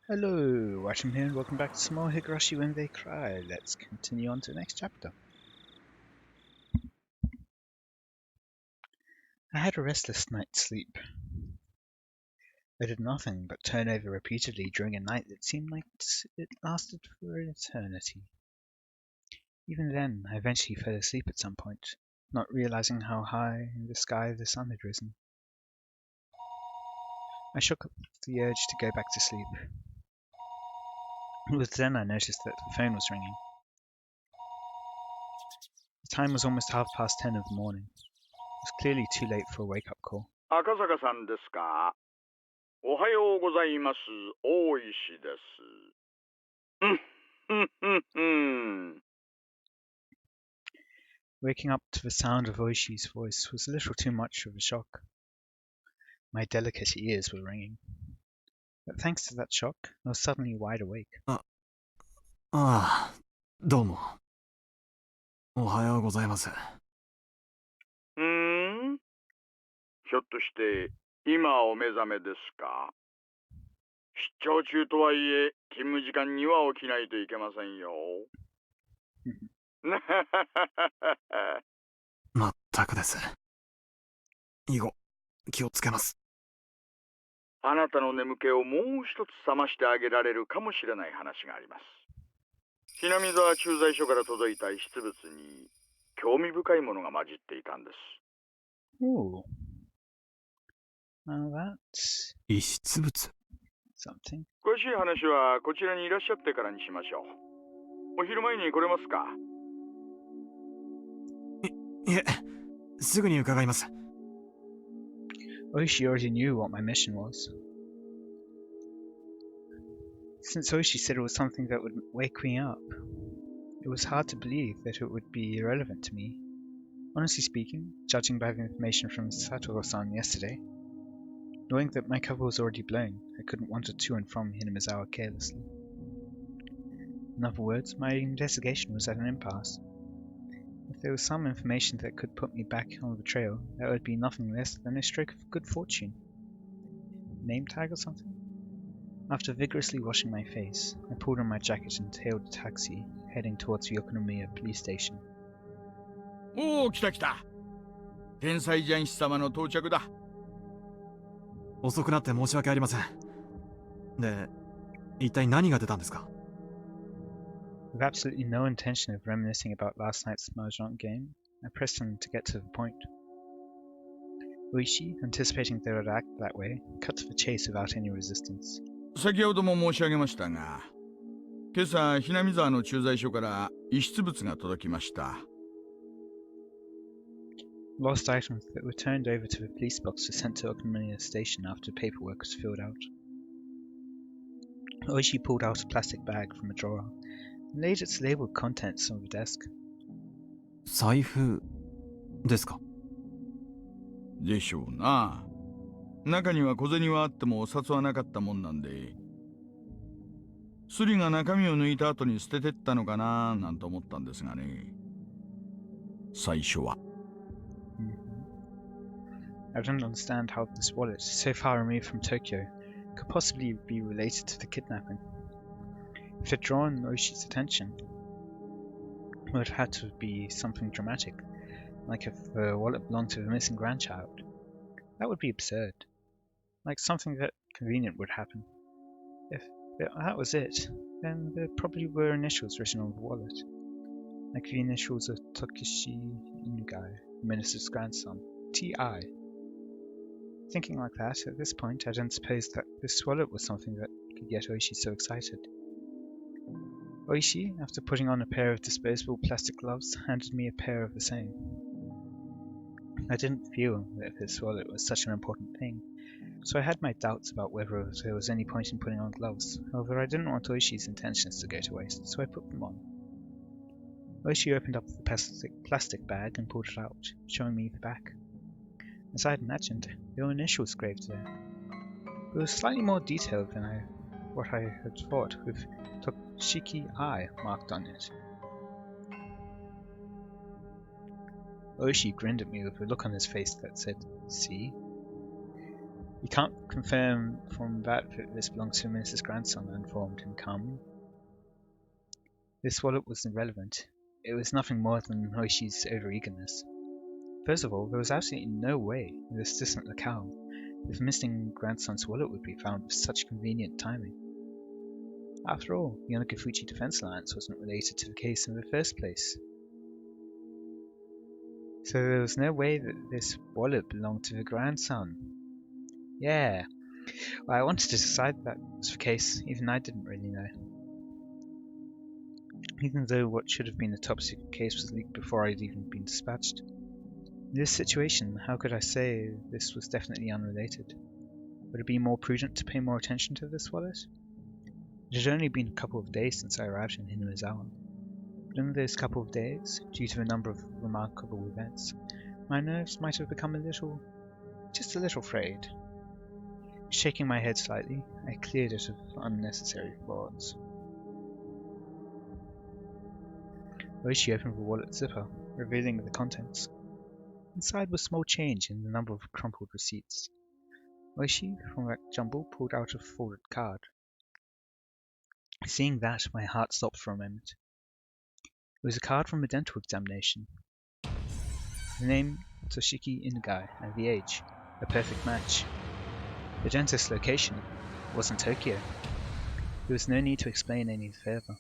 Hello, Washam here, and welcome back to some more Higurashi When They Cry. Let's continue on to the next chapter. I had a restless night's sleep. I did nothing but turn over repeatedly during a night that seemed like it lasted for an eternity. Even then, I eventually fell asleep at some point, not realizing how high in the sky the sun had risen. I shook off the urge to go back to sleep. It was then I noticed that the phone was ringing. The time was almost 10:30 of the morning. It was clearly too late for a wake-up call. 赤坂さんですか。おはようございます。大石です。Waking up to the sound of Oishi's voice was a little too much of a shock. My delicate ears were ringing. But thanks to that shock, I was suddenly wide awake. どうも。おはようございます。ひょっとして今お目覚めですか。出張中とはいえ勤務時間には起きないといけませんよ。まったくです。以後、気をつけます。あなたの眠気をもう一つ覚ましてあげられるかもしれない話があります。ひなみ沢駐在所から届いた遺失物に興味深いものが混じっていたんです。Ooh. Now that's 遺失物 something. 詳しい話はこちらにいらっしゃってからにしましょう。お昼前に来れますか。いえ、すぐに伺います。Oishi already knew what my mission was. Since Oishi said it was something that would wake me up, it was hard to believe that it would be irrelevant to me. Honestly speaking, judging by the information from Satoru-san yesterday, knowing that my cover was already blown, I couldn't wander to and from Hinamizawa carelessly. In other words, my investigation was at an impasse. If there was some information that could put me back on the trail, that would be nothing less than a stroke of good fortune. Name tag or something? After vigorously washing my face, I pulled on my jacket and hailed a taxi, heading towards the Yokonomiya police station. おお、来た来た。天才ジャンシ様の到着だ。遅くなって申し訳ありません。で、一体何が出たんですか。With absolutely no intention of reminiscing about last night's mahjong game, I pressed him to get to the point. Oishi, anticipating they would act that way, cut to the chase without any resistance. 先ほども申し上げましたが、今朝ひなみ沢の駐在所から遺失物が届きました。Lost items that were turned over to the police box were sent to Okonomiya Station after paperwork was filled out. Oishi pulled out a plastic bag from a drawer and laid its labeled contents on the desk. 財布ですか。でしょうな。中には小銭はあってもお札はなかったもんなんで、スリが中身を抜いた後に捨ててったのかななんて思ったんですがね。最初は。I don't understand how this wallet, so far removed from Tokyo, could possibly be related to the kidnapping. If it had drawn Oishi's attention, it would have had to be something dramatic, like if the wallet belonged to the missing grandchild. That would be absurd. Like something that convenient would happen. If that was it, then there probably were initials written on the wallet, like the initials of Takeshi Inugai, the minister's grandson, T.I. Thinking like that, at this point I didn't suppose that this wallet was something that could get Oishi so excited. Oishi, after putting on a pair of disposable plastic gloves, handed me a pair of the same. I didn't feel that this wallet was such an important thing, so I had my doubts about whether there was any point in putting on gloves. However, I didn't want Oishi's intentions to go to waste, so I put them on. Oishi opened up the plastic bag and pulled it out, showing me the back. As I had imagined, there were initials engraved there. It was slightly more detailed than what I had thought, with Toshiki I marked on it. Oishi grinned at me with a look on his face that said, "See?" You can't confirm from that this belongs to Mrs. Grandson, I informed him calmly. This wallet was irrelevant. It was nothing more than Hoishi's overeagerness. First of all, there was absolutely no way in this distant locale his missing grandson's wallet would be found with such convenient timing. After all, the Onagafuchi Defense Alliance wasn't related to the case in the first place. So there was no way that this wallet belonged to the grandson. Yeah, well, I wanted to decide that was the case, even I didn't really know. Even though what should have been a top secret case was leaked before I'd even been dispatched. In this situation, how could I say this was definitely unrelated? Would it be more prudent to pay more attention to this wallet? It had only been a couple of days since I arrived in Hinuizawa. But in those couple of days, due to a number of remarkable events, my nerves might have become just a little frayed. Shaking my head slightly, I cleared it of unnecessary thoughts. Oishi opened the wallet zipper, revealing the contents. Inside was small change and a number of crumpled receipts. Oishi, from that jumble, pulled out a folded card. Seeing that, my heart stopped for a moment. It was a card from a dental examination. The name, Toshiki Inugai, and the age, a perfect match. The dentist's location was in Tokyo. There was no need to explain any further.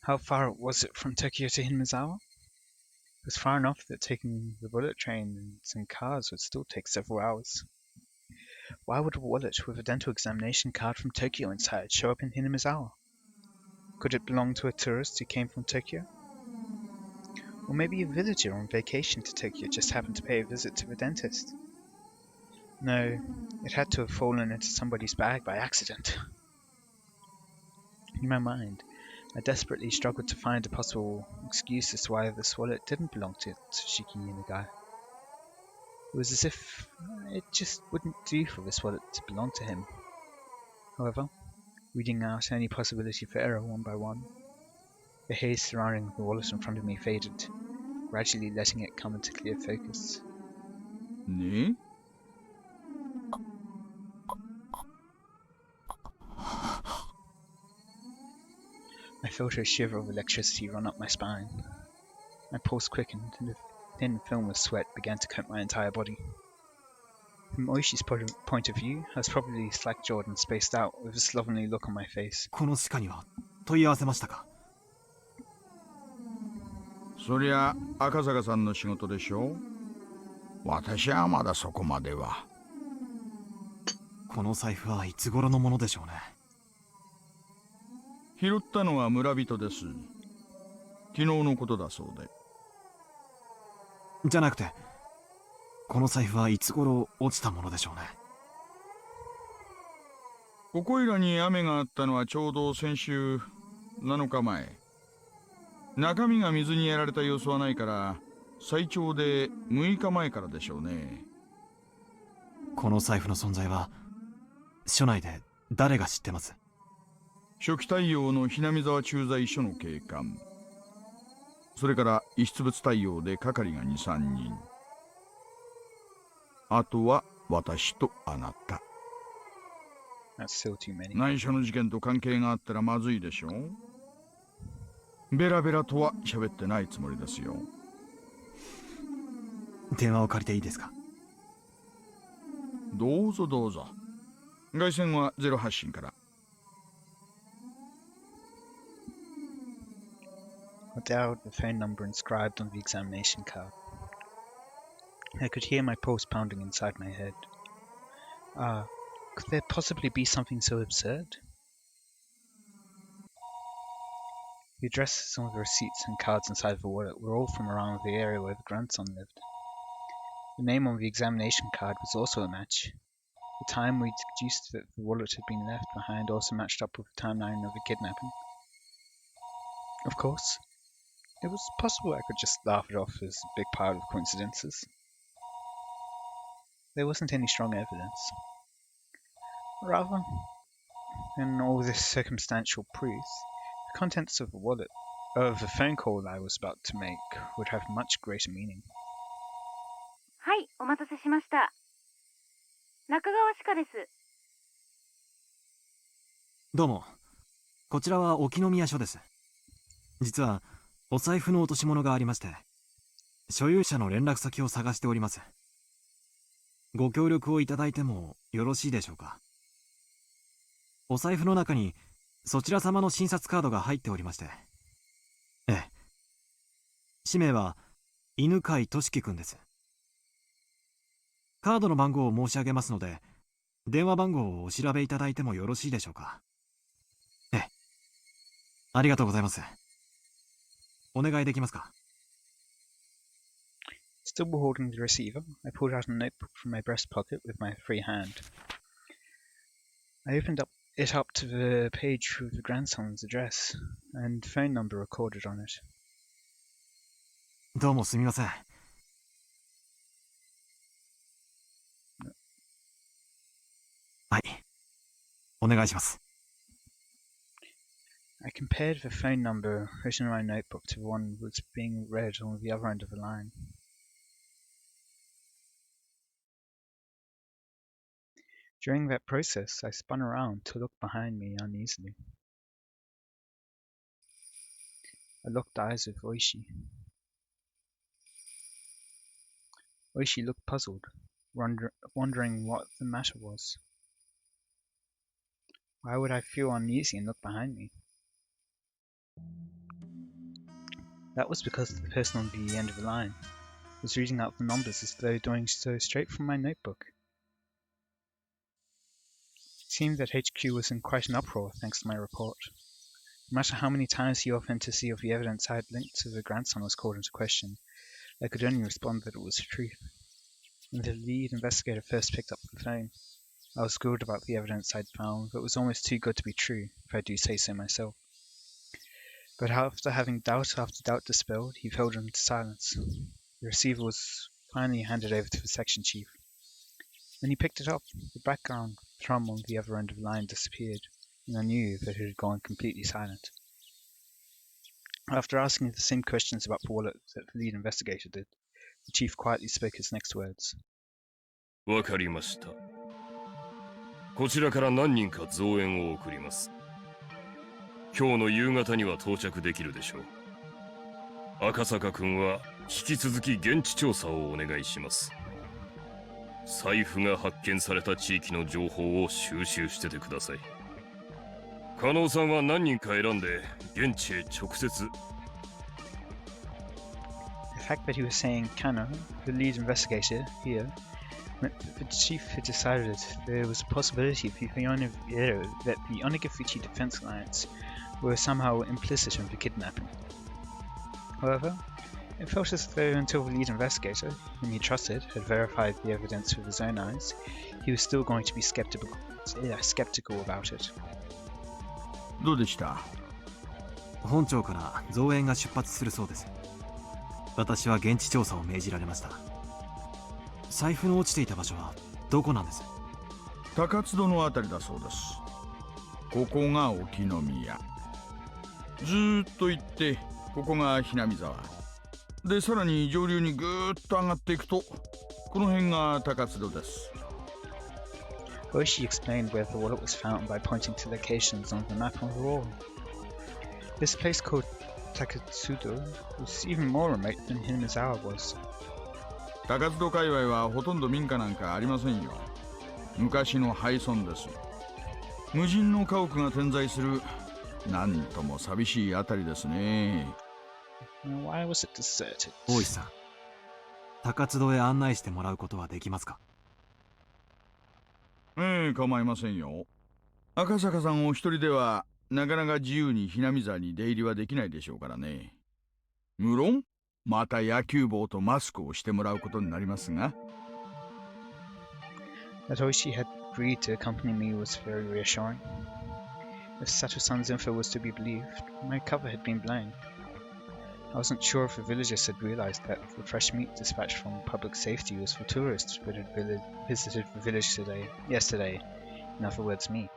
How far was it from Tokyo to Hinuizawa? It was far enough that taking the bullet train and some cars would still take several hours. Why would a wallet with a dental examination card from Tokyo inside show up in Hinuizawa? Could it belong to a tourist who came from Tokyo? Or maybe a villager on vacation to Tokyo just happened to pay a visit to the dentist? No, it had to have fallen into somebody's bag by accident. In my mind, I desperately struggled to find a possible excuse as to why this wallet didn't belong to Toshiki Inugai. It was as if it just wouldn't do for this wallet to belong to him. However, weeding out any possibility for error one by one, the haze surrounding the wallet in front of me faded, gradually letting it come into clear focus.ね? I felt a shiver of electricity run up my spine. My pulse quickened, and a thin film of sweat began to coat my entire body. From Oishi's point of view, I was probably slack-jawed and spaced out, with a slovenly look on my face. この歯科には問い合わせましたか？そりゃ赤坂さんの仕事でしょ。私はまだそこまでは。この財布はいつ頃のものでしょうね。拾ったのは村人です。昨日のことだそうで。じゃなくて、この財布はいつ頃落ちたものでしょうね。ここいらに雨があったのはちょうど先週7日前。中身が水にやられた様子はないから、最長で6日前からでしょうね。この財布の存在は署内で誰が知ってます？初期対応の日並沢駐在所の警官、それから遺失物対応で係が 2,3 人、あとは私とあなた。内緒の事件と関係があったらまずいでしょ。ベラベラとは喋ってないつもりですよ。電話を借りていいですか？どうぞどうぞ。外線は0発信から。I dialed the phone number inscribed on the examination card. I could hear my pulse pounding inside my head. Could there possibly be something so absurd? The addresses on the receipts and cards inside the wallet were all from around the area where the grandson lived. The name on the examination card was also a match. The time we'd deduced that the wallet had been left behind also matched up with the timeline of the kidnapping. Of course, it was possible I could just laugh it off as a big pile of coincidences. There wasn't any strong evidence. Rather than all this circumstantial proof, the contents of the wallet, of the phone call I was about to make, would have much greater meaning. はい、お待たせしました。中川歯科です。どうも。こちらは沖宮署です。実は、お財布の落とし物がありまして、所有者の連絡先を探しております。ご協力をいただいてもよろしいでしょうか。お財布の中に、そちら様の診察カードが入っておりまして。ええ。氏名は、犬飼俊樹くんです。カードの番号を申し上げますので、電話番号をお調べいただいてもよろしいでしょうか。ええ。ありがとうございます。お願いできますか。Still holding the receiver, I pulled out a notebook from my breast pocket with my free hand. I opened it up to the page with the grandson's address and phone number recorded on it. どうもすみません。はい。お願いします。I compared the phone number written in my notebook to the one that was being read on the other end of the line. During that process, I spun around to look behind me uneasily. I locked eyes with Oishi. Oishi looked puzzled, wondering what the matter was. Why would I feel uneasy and look behind me? That was because the person on the end of the line was reading out the numbers as though doing so straight from my notebook. It seemed that HQ was in quite an uproar thanks to my report. No matter how many times the authenticity of the evidence I had linked to the grandson was called into question, I could only respond that it was the truth. When the lead investigator first picked up the phone, I was thrilled about the evidence I'd found, but it was almost too good to be true, if I do say so myself. But after having doubt after doubt dispelled, he fell into silence. The receiver was finally handed over to the section chief. When he picked it up, the background thrum on the other end of the line disappeared, and I knew that it had gone completely silent. After asking the same questions about the wallet that the lead investigator did, the chief quietly spoke his next words. わかりました。こちらから何人か増援を送ります。今日の夕方には到着できるでしょう。赤坂君は引き続き現地調査をお願いします。財布が発見された地域の情報を収集しててください。加納さんは何人か選んで現地へ直接。The fact that he was saying Kano, the lead investigator here, meant that the chief had decided there was a possibility that the Onigashiki Defense Alliance were somehow implicit in the kidnapping. However, it felt as though until the lead investigator, whom he trusted, had verified the evidence with his own eyes, he was still going to be skeptical about it. どうでした？本庁から増援が出発するそうです。私は現地調査を命じられました。財布の落ちていた場所はどこなんです？高津戸のあたりだそうです。ここが沖宮。ずーっと行ってここがひなみ沢で、さらに上流にぐーっと上がっていくとこの辺が高津戸です。Oishi explained where the wallet was found by pointing to locations on the map on the wall. This place called Takatsudo was even more remote than Himazawa was. 高津戸界隈はほとんど民家なんかありませんよ。昔の廃村です。無人の家屋が点在するなんとも寂しいあたりですね。Why was it deserted? 大石さん、高津戸へ案内してもらうことはできますか？構いませんよ。赤坂さんお一人ではなかなか自由にひなみ沢に出入りはできないでしょうからね。無論また野球帽とマスクをしてもらうことになりますが。That Oishi had agreed to accompany me was very reassuring. If Sato-san's info was to be believed, my cover had been blown. I wasn't sure if the villagers had realized that the fresh meat dispatched from public safety was for tourists who had visited the village yesterday, in other words me.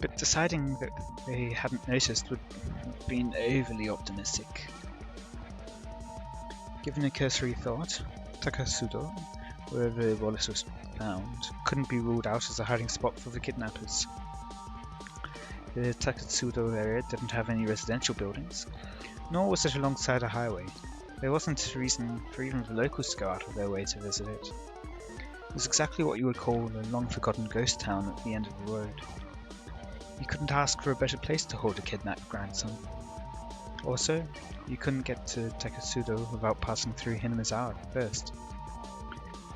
But deciding that they hadn't noticed would have been overly optimistic. Given a cursory thought, Takatsudo, where the wallet was found couldn't be ruled out as a hiding spot for the kidnappers. The Takatsudo area didn't have any residential buildings, nor was it alongside a highway. There wasn't a reason for even the locals to go out of their way to visit it. It was exactly what you would call a long-forgotten ghost town at the end of the road. You couldn't ask for a better place to hold a kidnapped grandson. Also, you couldn't get to Takatsudo without passing through Himatsubushi first.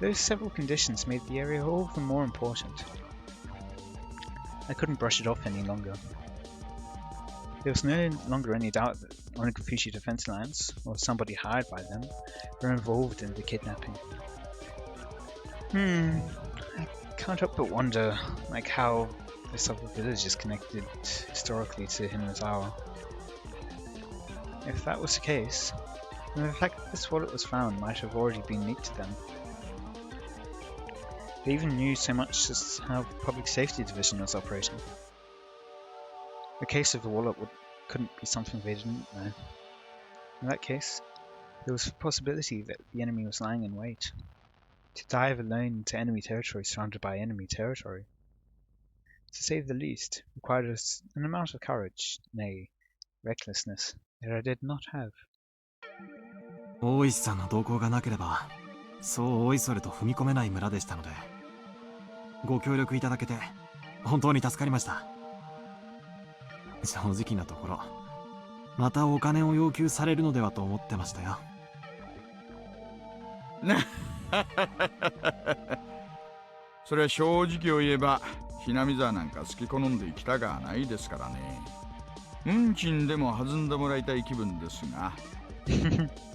Those several conditions made the area all the more important. I couldn't brush it off any longer. There was no longer any doubt that Onagafushi Defense Alliance, or somebody hired by them, were involved in the kidnapping. I can't help but wonder, how this other village is connected historically to Himatsubushi. If that was the case, then the fact that this wallet was found might have already been leaked to them. They even knew so much as how the Public Safety Division was operating. The case of the wallet couldn't be something they didn't know. In that case, there was a possibility that the enemy was lying in wait. To dive alone into enemy territory surrounded by enemy territory, to say the least, required us an amount of courage, nay, recklessness, that I did not have. 大石さんの同行がなければそうおいそれと踏み込めない村でしたので、ご協力いただけて本当に助かりました。正直なところ、またお金を要求されるのではと思ってましたよ。それは正直を言えば、ひなみ沢なんか好き好んで行きたがないですからね。運賃でも弾んでもらいたい気分ですが。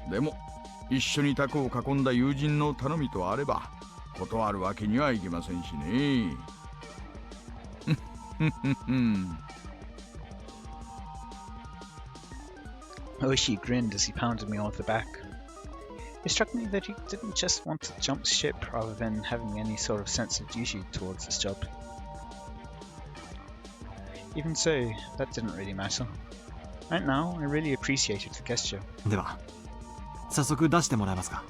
でも、一緒に卓を囲んだ友人の頼みとあれば、断るわけにはいきませんしね。Oishi grinned as he pounded me on the back. It struck me that he didn't just want to jump ship rather than having any sort of sense of duty towards this job. Even so, that didn't really matter. Right now, I really appreciated the gesture. では、早速出してもらえますか。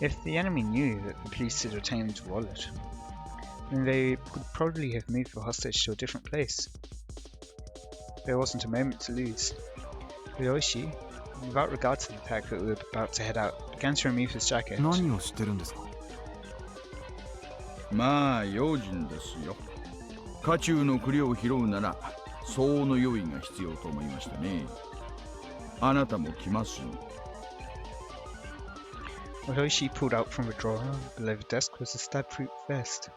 If the enemy knew that the police had obtained the wallet, then they would probably have moved the hostage to a different place. There wasn't a moment to lose. Ryoshi, without regard to the fact that we were about to head out, began to remove his jacket. 何を知ってるんですか。まあ用心ですよ。家中の栗を拾うなら相応の用意が必要と思いましてね。あなたも来ますよ。What Oishi pulled out from a drawer below the desk was a stab-proof vest.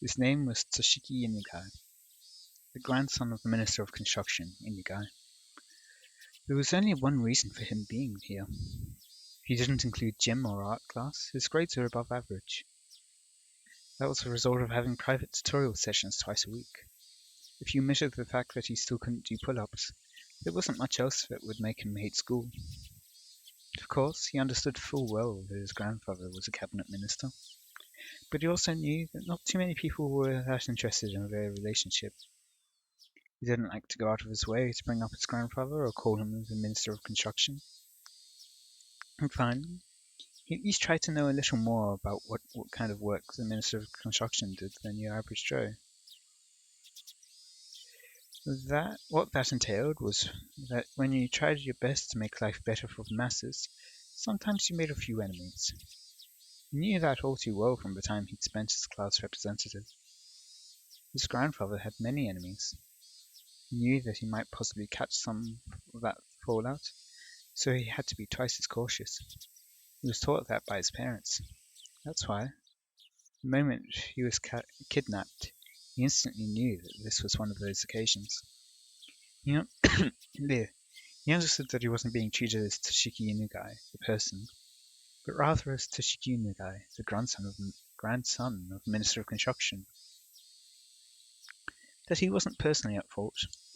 His name was Toshiki Inugai, the grandson of the Minister of Construction, Inugai. There was only one reason for him being here. If you didn't include gym or art class, his grades were above average. That was the result of having private tutorial sessions twice a week. If you omitted the fact that he still couldn't do pull-ups, there wasn't much else that would make him hate school. Of course, he understood full well that his grandfather was a cabinet minister, but he also knew that not too many people were that interested in their relationship. He didn't like to go out of his way to bring up his grandfather or call him the Minister of Construction. And finally, he at least tried to know a little more about what kind of work the Minister of Construction did than your average Joe. What that entailed was that when you tried your best to make life better for the masses, sometimes you made a few enemies. He knew that all too well from the time he'd spent as class representative. His grandfather had many enemies. He knew that he might possibly catch some of that fallout, so he had to be twice as cautious. He was taught that by his parents. That's why, the moment he was kidnapped, he instantly knew that this was one of those occasions. He understood that he wasn't being treated as Toshiki Inugai, the person, but rather as Toshiki Inugai, the grandson of the Minister of Construction. That he wasn't personally at fault,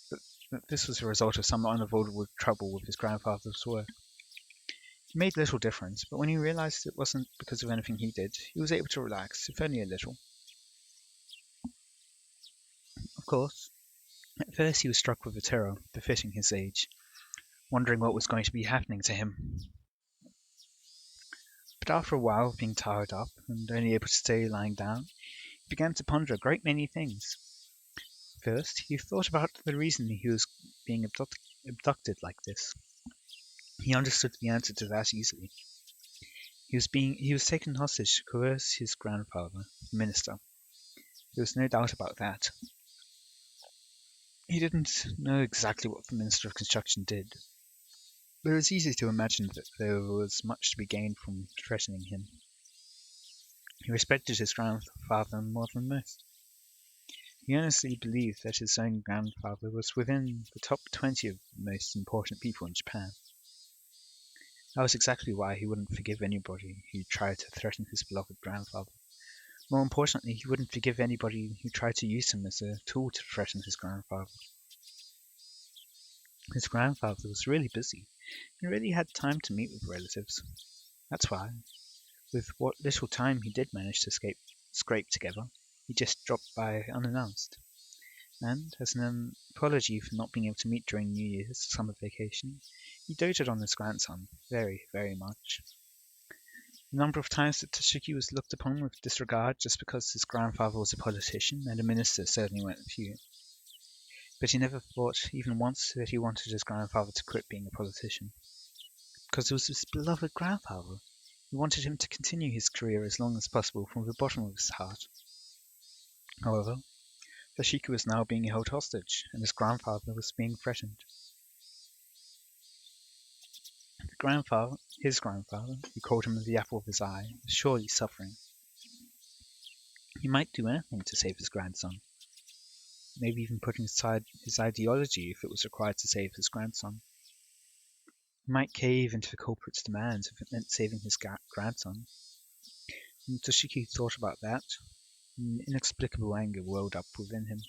but that this was a result of some unavoidable trouble with his grandfather's work. It made little difference, but when he realized it wasn't because of anything he did, he was able to relax, if only a little. Of course, At first he was struck with a terror befitting his age, wondering what was going to be happening to him. But after a while of being tied up and only able to stay lying down, he began to ponder a great many things. First, he thought about the reason he was being abducted like this. He understood the answer to that easily. He was taken hostage to coerce his grandfather, the minister. There was no doubt about that. He didn't know exactly what the Minister of Construction did, but it was easy to imagine that there was much to be gained from threatening him. He respected his grandfather more than most. He honestly believed that his own grandfather was within the top 20 of the most important people in Japan. That was exactly why he wouldn't forgive anybody who tried to threaten his beloved grandfather. More importantly, he wouldn't forgive anybody who tried to use him as a tool to threaten his grandfather. His grandfather was really busy and really had time to meet with relatives. That's why, with what little time he did manage to scrape together, he just dropped by unannounced. And, as an apology for not being able to meet during New Year's summer vacation, he doted on his grandson very, very much. The number of times that Toshiki was looked upon with disregard just because his grandfather was a politician and a minister certainly weren't few. But he never thought, even once, that he wanted his grandfather to quit being a politician. Because it was his beloved grandfather. He wanted him to continue his career as long as possible from the bottom of his heart. However, Toshiki was now being held hostage, and his grandfather was being threatened. His grandfather, who called him the apple of his eye, was surely suffering. He might do anything to save his grandson, maybe even putting aside his ideology if it was required to save his grandson. He might cave into the culprit's demands if it meant saving his grandson. When Toshiki thought about that, an inexplicable anger welled up within him.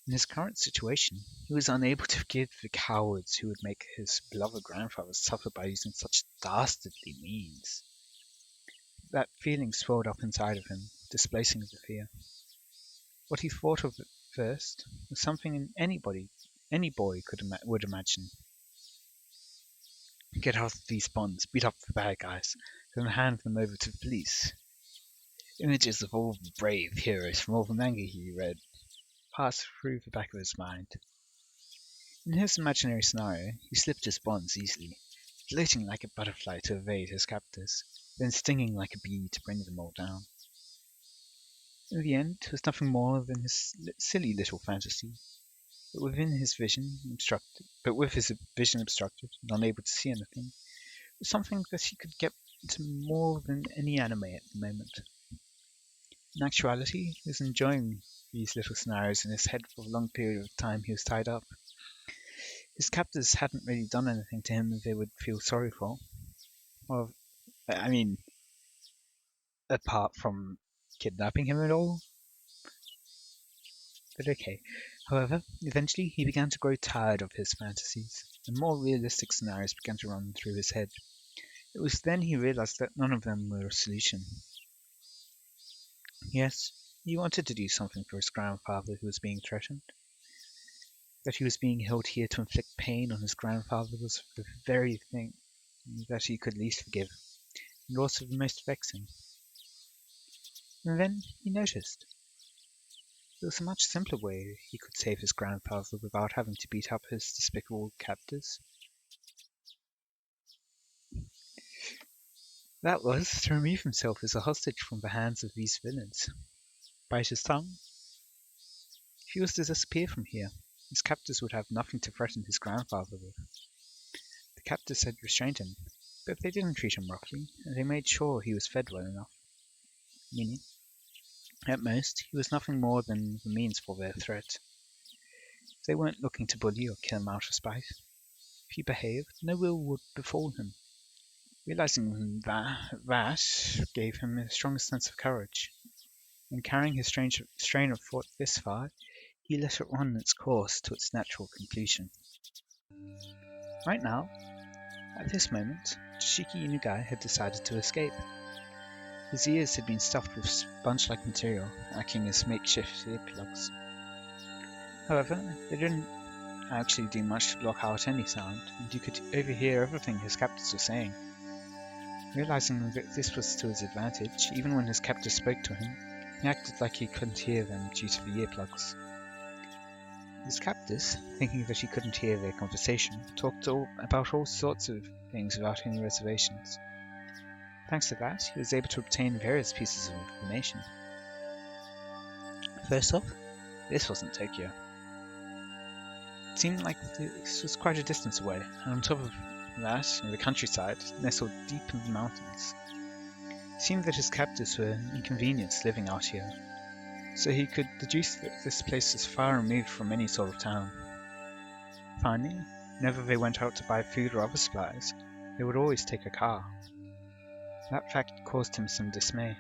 In his current situation, he was unable to forgive the cowards who would make his beloved grandfather suffer by using such dastardly means. That feeling swelled up inside of him, displacing the fear. What he thought of at first was something any boy would imagine. Get out of these bonds, beat up the bad guys, then hand them over to the police. Images of all the brave heroes from all the manga he read passed through the back of his mind. In his imaginary scenario, he slipped his bonds easily, floating like a butterfly to evade his captors, then stinging like a bee to bring them all down. In the end, it was nothing more than his silly little fantasy, but with his vision obstructed and unable to see anything, it was something that he could get to more than any anime at the moment. In actuality, he was enjoying these little scenarios in his head for a long period of time he was tied up. His captors hadn't really done anything to him that they would feel sorry for. Well, I mean, apart from kidnapping him at all. But okay. However, eventually he began to grow tired of his fantasies, and more realistic scenarios began to run through his head. It was then he realized that none of them were a solution. Yes, he wanted to do something for his grandfather who was being threatened. That he was being held here to inflict pain on his grandfather was the very thing that he could least forgive, and also the most vexing. And then he noticed. There was a much simpler way he could save his grandfather without having to beat up his despicable captors. That was to remove himself as a hostage from the hands of these villains. Bite his tongue. If he was to disappear from here, his captors would have nothing to threaten his grandfather with. The captors had restrained him, but they didn't treat him roughly, and they made sure he was fed well enough. Meaning, at most, he was nothing more than the means for their threat. They weren't looking to bully or kill him out of spite. If he behaved, no ill would befall him. Realizing that gave him the strongest sense of courage. And carrying his strain of thought this far, he let it run its course to its natural conclusion. Right now, at this moment, Toshiki Inugai had decided to escape. His ears had been stuffed with sponge-like material, acting as makeshift earplugs. However, they didn't actually do much to block out any sound, and you could overhear everything his captors were saying. Realizing that this was to his advantage, even when his captors spoke to him, he acted like he couldn't hear them due to the earplugs. His captors, thinking that he couldn't hear their conversation, talked about all sorts of things without any reservations. Thanks to that, he was able to obtain various pieces of information. First off, this wasn't Tokyo. It seemed like this was quite a distance away, and on top of that, in the countryside, nestled deep in the mountains. It seemed that his captors were inconvenienced living out here, so he could deduce that this place was far removed from any sort of town. Finally, whenever they went out to buy food or other supplies, they would always take a car. That fact caused him some dismay,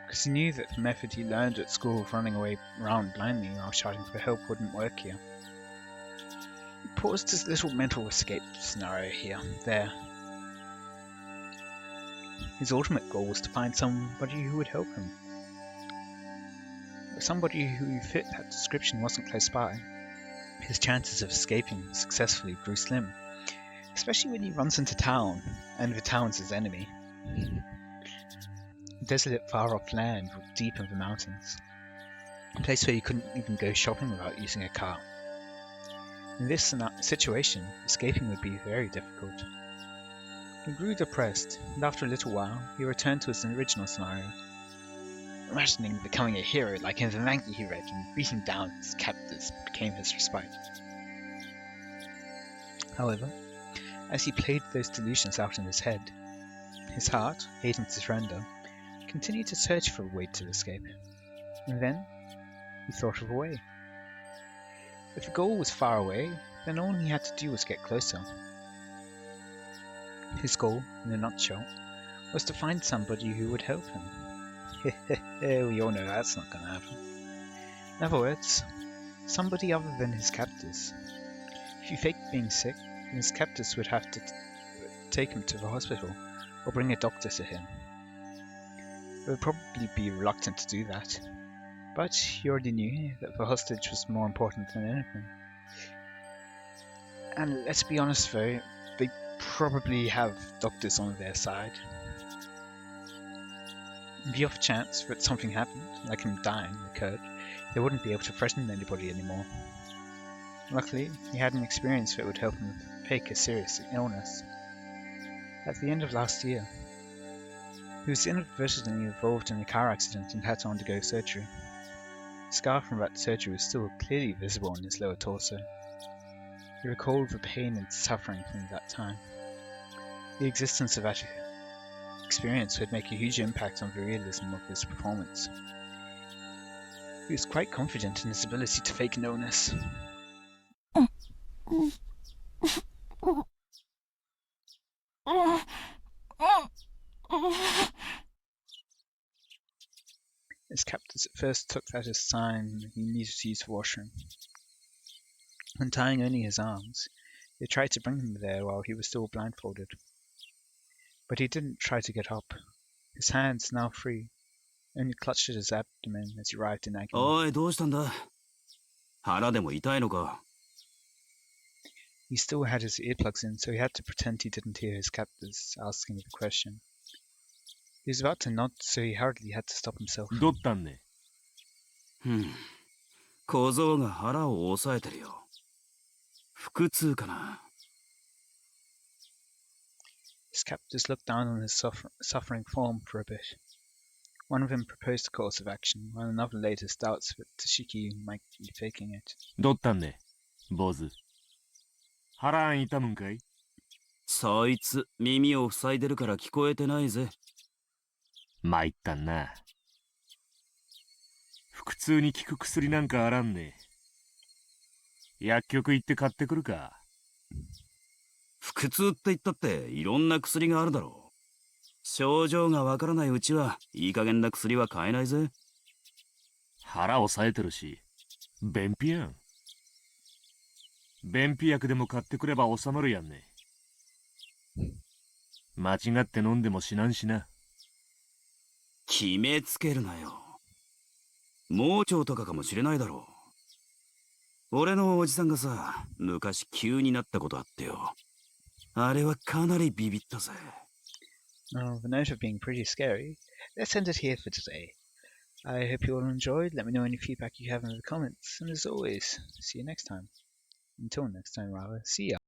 because he knew that the method he learned at school of running away around blindly while shouting for help wouldn't work here. He paused his little mental escape scenario here, there. His ultimate goal was to find somebody who would help him. If somebody who fit that description wasn't close by, his chances of escaping successfully grew slim, especially when he runs into town, and the town's his enemy. A desolate, far-off land deep in the mountains, a place where you couldn't even go shopping without using a car. In this situation, escaping would be very difficult. He grew depressed, and after a little while, he returned to his original scenario, imagining becoming a hero like in the manga he read, and beating down his captors became his respite. However, as he played those delusions out in his head, his heart, hating to surrender, continued to search for a way to escape. And then, he thought of a way. If the goal was far away, then all he had to do was get closer. His goal, in a nutshell, was to find somebody who would help him. We all know that's not going to happen. In other words, somebody other than his captors. If he faked being sick, then his captors would have to take him to the hospital or bring a doctor to him. They would probably be reluctant to do that, but he already knew that the hostage was more important than anything. And let's be honest though, they probably have doctors on their side. In the off chance that something happened, like him dying, occurred, they wouldn't be able to threaten anybody anymore. Luckily, he had an experience that would help him fake a serious illness. At the end of last year, he was inadvertently involved in a car accident and had to undergo surgery. The scar from that surgery was still clearly visible on his lower torso. He recalled the pain and suffering from that time. The existence of that experience would make a huge impact on the realism of his performance. He was quite confident in his ability to fake an illness. His captors at first took that as a sign he needed to use the washroom. Untying only his arms, they tried to bring him there while he was still blindfolded. But he didn't try to get up. His hands, now free, only clutched at his abdomen as he writhed in agony. おい、どうしたんだ？腹でも痛いのか？ He still had his earplugs in, so he had to pretend he didn't hear his captors asking the question. He was about to nod, so he hurriedly had to stop himself. どったんね。小僧が腹を押さえてるよ。腹痛かな。His captors looked down on his suffering form for a bit. One of them proposed a course of action, while another laid his doubts that Toshiki might be faking it. どったんね、坊主。腹痛むんかい？そいつ、耳を塞いでるから聞こえてないぜ。参ったんな。腹痛に効く薬なんかあらんね。薬局行って買ってくるか。腹痛って言ったっていろんな薬があるだろう。症状がわからないうちはいい加減な薬は買えないぜ。腹を押さえてるし、便秘やん。便秘薬でも買ってくれば収まるやんね。間違って飲んでも死なんしな。決めつけるなよ。盲腸とかかもしれないだろ俺のおじさんがさ、昔急になったことあってよ。あれはかなりビビったぜ。On the note of being pretty scary, let's end it here for today. I hope you all enjoyed. Let me know any feedback you have in the comments, and as always, see you next time. Until next time, rather, see ya.